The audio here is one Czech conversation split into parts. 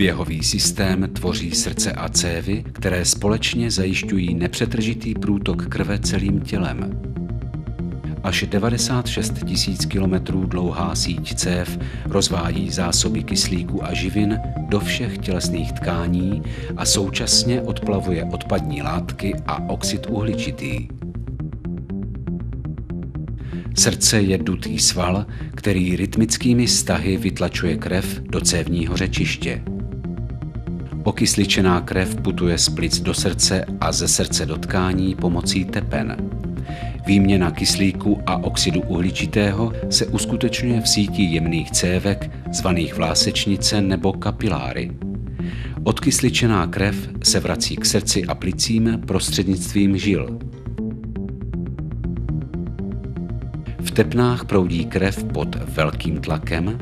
Oběhový systém tvoří srdce a cévy, které společně zajišťují nepřetržitý průtok krve celým tělem. Až 96 000 kilometrů dlouhá síť cév rozvádí zásoby kyslíku a živin do všech tělesných tkání a současně odplavuje odpadní látky a oxid uhličitý. Srdce je dutý sval, který rytmickými stahy vytlačuje krev do cévního řečiště. Okysličená krev putuje z plic do srdce a ze srdce do tkání pomocí tepen. Výměna kyslíku a oxidu uhličitého se uskutečňuje v síti jemných cévek, zvaných vlásečnice nebo kapiláry. Odkysličená krev se vrací k srdci a plicím prostřednictvím žil. V tepnách proudí krev pod velkým tlakem,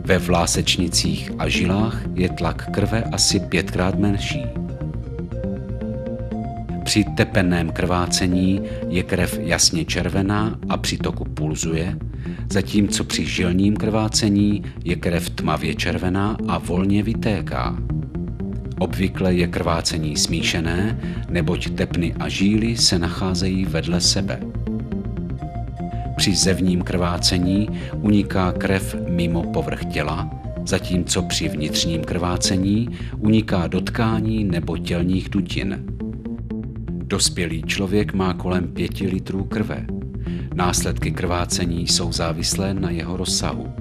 ve vlásečnicích a žilách je tlak krve asi 5krát menší. Při tepenném krvácení je krev jasně červená a při toku pulzuje, zatímco při žilním krvácení je krev tmavě červená a volně vytéká. Obvykle je krvácení smíšené, neboť tepny a žíly se nacházejí vedle sebe. Při zevním krvácení uniká krev mimo povrch těla, zatímco při vnitřním krvácení uniká do tkání nebo tělních dutin. Dospělý člověk má kolem 5 litrů krve. Následky krvácení jsou závislé na jeho rozsahu.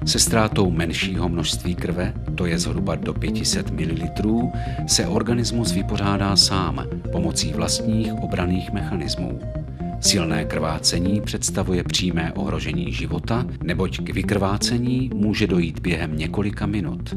Se ztrátou menšího množství krve, to je zhruba do 500 ml, se organismus vypořádá sám pomocí vlastních obranných mechanismů. Silné krvácení představuje přímé ohrožení života, neboť k vykrvácení může dojít během několika minut.